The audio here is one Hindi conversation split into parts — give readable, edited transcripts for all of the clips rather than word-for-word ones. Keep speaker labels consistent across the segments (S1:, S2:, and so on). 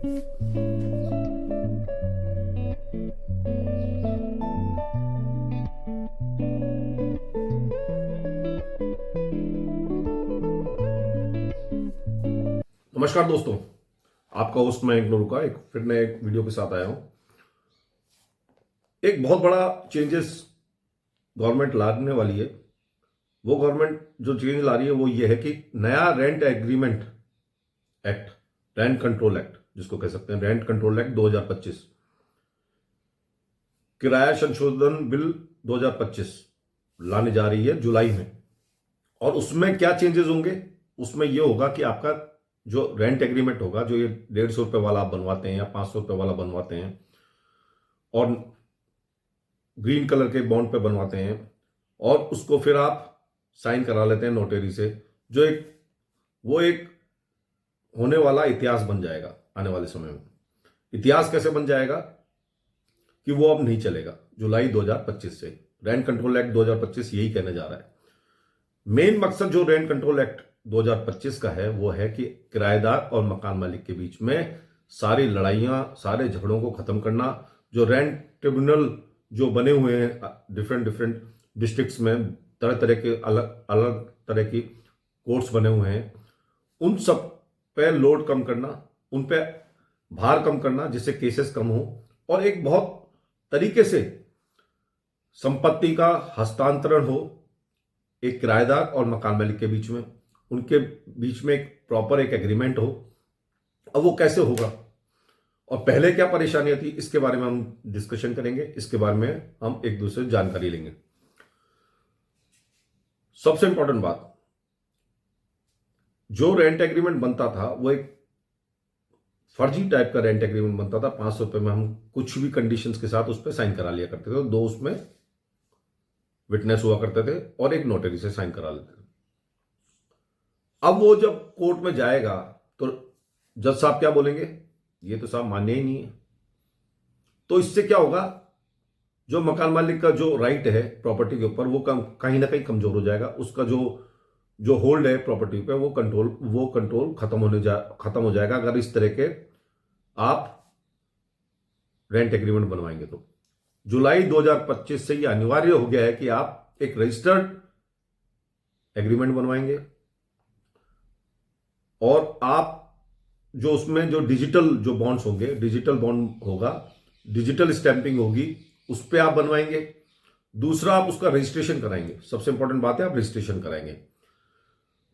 S1: नमस्कार दोस्तों, आपका होस्ट मैं इग्नोर का एक फिर नए एक वीडियो के साथ आया हूं। एक बहुत बड़ा चेंजेस गवर्नमेंट लाने वाली है। वो गवर्नमेंट जो चेंज ला रही है वो ये है कि नया rent agreement act, rent control act जिसको कह सकते हैं, रेंट कंट्रोल एक्ट 2025, किराया संशोधन बिल 2025 लाने जा रही है जुलाई में। और उसमें क्या चेंजेस होंगे? उसमें यह होगा कि आपका जो रेंट एग्रीमेंट होगा, जो ये 150 रुपये वाला आप बनवाते हैं या 500 रुपये वाला बनवाते हैं और ग्रीन कलर के बॉन्ड पे बनवाते हैं और उसको फिर आप साइन करा लेते हैं नोटरी से, जो एक होने वाला इतिहास बन जाएगा आने वाले समय में। इतिहास कैसे बन जाएगा कि वो अब नहीं चलेगा। जुलाई 2025 से रेंट कंट्रोल एक्ट 2025 यही कहने जा रहा है। मेन मकसद जो रेंट कंट्रोल एक्ट 2025 का है वो है कि किराएदार और मकान मालिक के बीच में सारी लड़ाइयां, सारे झगड़ों को खत्म करना। जो रेंट ट्रिब्यूनल जो बने हुए हैं डिफरेंट डिफरेंट डिस्ट्रिक्ट्स में, तरह तरह के अलग अलग तरह की कोर्ट्स बने हुए हैं, उन सब पे लोड कम करना, उन पे भार कम करना जिससे केसेस कम हो और एक बहुत तरीके से संपत्ति का हस्तांतरण हो एक किराएदार और मकान मालिक के बीच में, उनके बीच में एक प्रॉपर एक एग्रीमेंट हो। अब वो कैसे होगा और पहले क्या परेशानियां थी, इसके बारे में हम डिस्कशन करेंगे। इसके बारे में हम एक दूसरे से जानकारी लेंगे। सबसे इंपॉर्टेंट बात, जो रेंट एग्रीमेंट बनता था वो एक फर्जी टाइप का रेंट एग्रीमेंट बनता था। 500 रुपये में हम कुछ भी कंडीशंस के साथ उस पर साइन करा लिया करते थे, तो 2 उसमें विटनेस हुआ करते थे और एक नोटरी से साइन करा लेते थे। अब वो जब कोर्ट में जाएगा तो जज साहब क्या बोलेंगे, ये तो साहब मान्य ही नहीं है। तो इससे क्या होगा, जो मकान मालिक का जो राइट है प्रॉपर्टी के ऊपर वो कहीं ना कहीं कमजोर हो जाएगा। उसका जो होल्ड है प्रॉपर्टी पे वो कंट्रोल खत्म हो जाएगा अगर इस तरह के आप रेंट एग्रीमेंट बनवाएंगे। तो जुलाई 2025 से ये अनिवार्य हो गया है कि आप एक रजिस्टर्ड एग्रीमेंट बनवाएंगे और आप जो उसमें जो डिजिटल जो बॉन्ड्स होंगे, डिजिटल बॉन्ड होगा, डिजिटल स्टैंपिंग होगी, उस पर आप बनवाएंगे। दूसरा, आप उसका रजिस्ट्रेशन कराएंगे। सबसे इंपॉर्टेंट बात है, आप रजिस्ट्रेशन कराएंगे।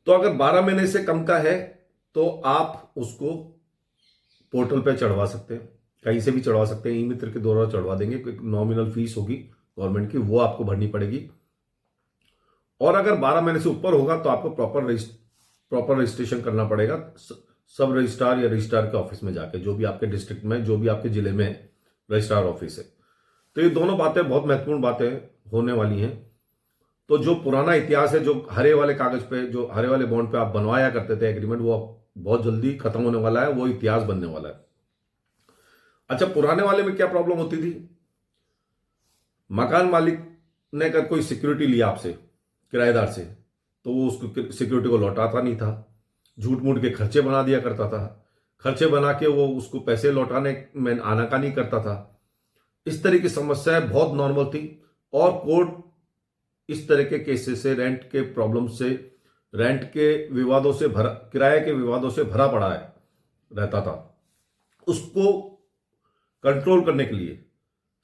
S1: तो अगर 12 महीने से कम का है तो आप उसको पोर्टल पे चढ़वा सकते हैं, कहीं से भी चढ़वा सकते हैं, ई मित्र के द्वारा चढ़वा देंगे। एक नॉमिनल फीस होगी गवर्नमेंट की, वो आपको भरनी पड़ेगी। और अगर 12 महीने से ऊपर होगा तो आपको प्रॉपर रजिस्ट्रेशन करना पड़ेगा सब रजिस्ट्रार या रजिस्ट्रार के ऑफिस में जाके, जो भी आपके डिस्ट्रिक्ट में, जो भी आपके जिले में रजिस्ट्रार ऑफिस है। तो ये दोनों बातें बहुत महत्वपूर्ण बातें होने वाली हैं। तो जो पुराना इतिहास है, जो हरे वाले कागज पे, जो हरे वाले बॉन्ड पे आप बनवाया करते थे एग्रीमेंट, वो बहुत जल्दी खत्म होने वाला है, वो इतिहास बनने वाला है। अच्छा, पुराने वाले में क्या प्रॉब्लम होती थी? मकान मालिक ने अगर कोई सिक्योरिटी लिया आपसे किराएदार से, तो वो उसको सिक्योरिटी को लौटाता नहीं था, झूठ मूठ के खर्चे बना दिया करता था। खर्चे बना के वो उसको पैसे लौटाने में आनाकानी करता था। इस तरह की समस्याएं बहुत नॉर्मल थी और कोर्ट इस तरह के केसेस से, रेंट के प्रॉब्लम से, रेंट के विवादों से भरा, किराए के विवादों से भरा पड़ा है रहता था। उसको कंट्रोल करने के लिए,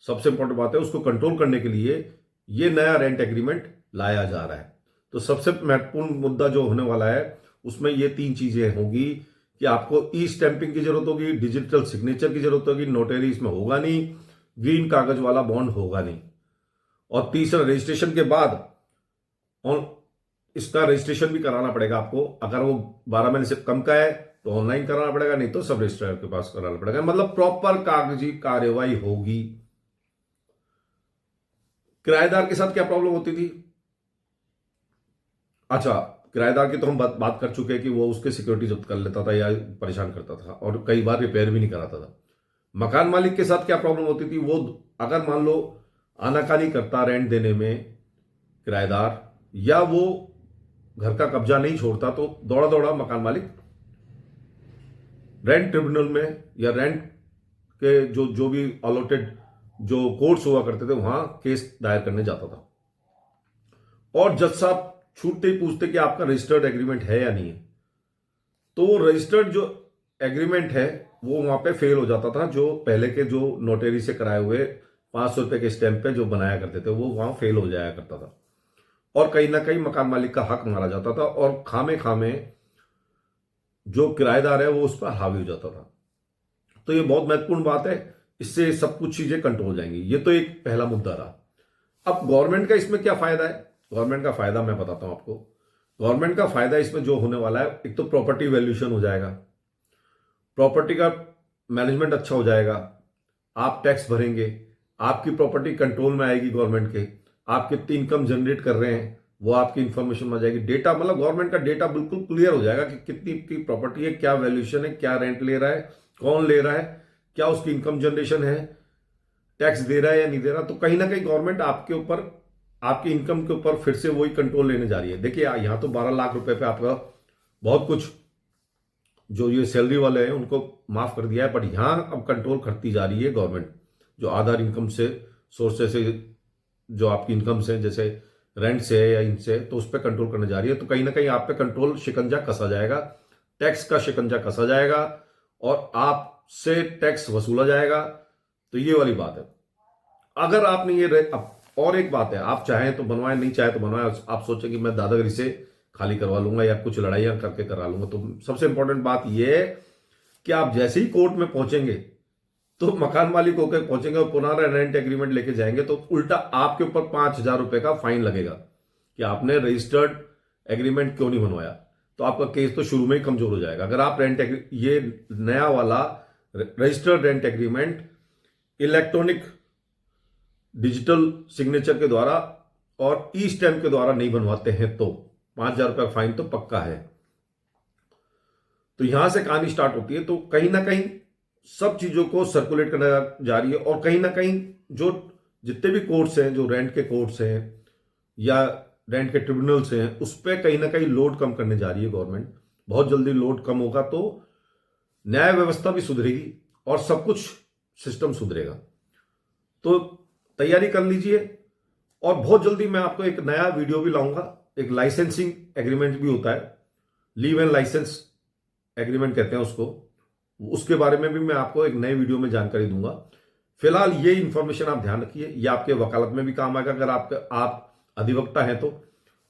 S1: सबसे इंपॉर्टेंट बात है, उसको कंट्रोल करने के लिए ये नया रेंट एग्रीमेंट लाया जा रहा है। तो सबसे महत्वपूर्ण मुद्दा जो होने वाला है उसमें ये 3 चीजें होगी कि आपको ई स्टैंपिंग की जरूरत होगी, डिजिटल सिग्नेचर की जरूरत होगी, नोटरी इसमें होगा नहीं, ग्रीन कागज वाला बॉन्ड होगा नहीं। और तीसरा, रजिस्ट्रेशन के बाद और इसका रजिस्ट्रेशन भी कराना पड़ेगा आपको। अगर वो 12 महीने से कम का है तो ऑनलाइन कराना पड़ेगा, नहीं तो सब रजिस्ट्रार के पास कराना पड़ेगा। मतलब प्रॉपर कागजी कार्यवाही होगी। किराएदार के साथ क्या प्रॉब्लम होती थी? अच्छा, किराएदार की तो हम बात कर चुके हैं कि वो उसके सिक्योरिटी जब्त कर लेता था या परेशान करता था और कई बार रिपेयर भी नहीं कराता था। मकान मालिक के साथ क्या प्रॉब्लम होती थी? वो अगर मान लो आनाकानी करता रेंट देने में किराएदार, या वो घर का कब्जा नहीं छोड़ता, तो दौड़ा दौड़ा मकान मालिक रेंट ट्रिब्यूनल में या रेंट के जो भी अलॉटेड जो कोर्ट्स हुआ करते थे वहां केस दायर करने जाता था, और जज साहब छूटते ही पूछते कि आपका रजिस्टर्ड एग्रीमेंट है या नहीं है। तो वो रजिस्टर्ड जो एग्रीमेंट है वो वहां पे फेल हो जाता था। जो पहले के जो नोटरी से कराए हुए 500 रुपए के स्टैंप पे जो बनाया करते थे वो वहां फेल हो जाया करता था, और कहीं ना कहीं मकान मालिक का हक मारा जाता था, और खामे खामे जो किराएदार है वो उस पर हावी हो जाता था। तो ये बहुत महत्वपूर्ण बात है, इससे सब कुछ चीजें कंट्रोल हो जाएंगी। ये तो एक पहला मुद्दा रहा। अब गवर्नमेंट का इसमें क्या फायदा है? गवर्नमेंट का फायदा मैं बताता हूं आपको। गवर्नमेंट का फायदा इसमें जो होने वाला है, एक तो प्रॉपर्टी वैल्यूएशन हो जाएगा, प्रॉपर्टी का मैनेजमेंट अच्छा हो जाएगा, आप टैक्स भरेंगे, आपकी प्रॉपर्टी कंट्रोल में आएगी गवर्नमेंट के, आप कितनी इनकम जनरेट कर रहे हैं वो आपकी इंफॉर्मेशन में आ जाएगी। डेटा मतलब गवर्नमेंट का डेटा बिल्कुल क्लियर हो जाएगा कि कितनी की प्रॉपर्टी है, क्या वैल्यूएशन है, क्या रेंट ले रहा है, कौन ले रहा है, क्या उसकी इनकम जनरेशन है, टैक्स दे रहा है या नहीं दे रहा। तो कहीं ना कहीं गवर्नमेंट आपके ऊपर, आपकी इनकम के ऊपर फिर से वही कंट्रोल लेने जा रही है। देखिए यहां तो 12 लाख रुपए पे आपका बहुत कुछ जो ये सैलरी वाले हैं उनको माफ कर दिया है, बट यहां अब कंट्रोल करती जा रही है गवर्नमेंट, जो आधार इनकम से सोर्सेस से जो आपकी इनकम से, जैसे रेंट से है या इनसे, तो उस पर कंट्रोल करने जा रही है। तो कहीं ना कहीं आप पे कंट्रोल शिकंजा कसा जाएगा, टैक्स का शिकंजा कसा जाएगा, और आपसे टैक्स वसूला जाएगा। तो ये वाली बात है। अगर आपने ये अब और एक बात है, आप चाहें तो बनवाएं, नहीं चाहे तो बनवाएं। आप सोचें कि मैं दादागिरी से खाली करवा लूंगा या कुछ लड़ाइयां करके करा लूंगा, तो सबसे इंपॉर्टेंट बात यह है कि आप जैसे ही कोर्ट में पहुंचेंगे तो मकान मालिक होकर पहुंचेंगे और पुराना रेंट एग्रीमेंट लेके जाएंगे, तो उल्टा आपके ऊपर 5,000 रुपए का फाइन लगेगा कि आपने रजिस्टर्ड एग्रीमेंट क्यों नहीं बनवाया। तो आपका केस तो शुरू में ही कमजोर हो जाएगा। अगर आप ये नया वाला registered rent agreement electronic digital signature के द्वारा और ई स्टैम्प के द्वारा नहीं बनवाते हैं तो 5,000 रुपए का फाइन तो पक्का है। तो यहां से कहानी स्टार्ट होती है। तो कहीं ना कहीं सब चीजों को सर्कुलेट करना जा रही है, और कहीं ना कहीं जो जितने भी कोर्ट्स हैं, जो रेंट के कोर्ट्स हैं या रेंट के ट्रिब्यूनल्स हैं, उस पर कहीं ना कहीं लोड कम करने जा रही है गवर्नमेंट। बहुत जल्दी लोड कम होगा तो न्याय व्यवस्था भी सुधरेगी और सब कुछ सिस्टम सुधरेगा। तो तैयारी कर लीजिए, और बहुत जल्दी मैं आपको एक नया वीडियो भी लाऊंगा। एक लाइसेंसिंग एग्रीमेंट भी होता है, लीव एंड लाइसेंस एग्रीमेंट कहते हैं उसको, उसके बारे में भी मैं आपको एक नए वीडियो में जानकारी दूंगा। फिलहाल ये इंफॉर्मेशन आप ध्यान रखिए, ये आपके वकालत में भी काम आएगा अगर आप अधिवक्ता हैं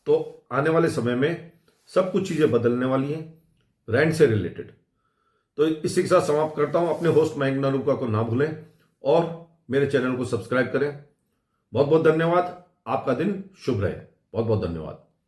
S1: तो आने वाले समय में सब कुछ चीजें बदलने वाली हैं रेंट से रिलेटेड। तो इसी के साथ समाप्त करता हूं। अपने होस्ट मयंक नारूका को ना भूलें और मेरे चैनल को सब्सक्राइब करें। बहुत बहुत धन्यवाद। आपका दिन शुभ रहे। बहुत बहुत धन्यवाद।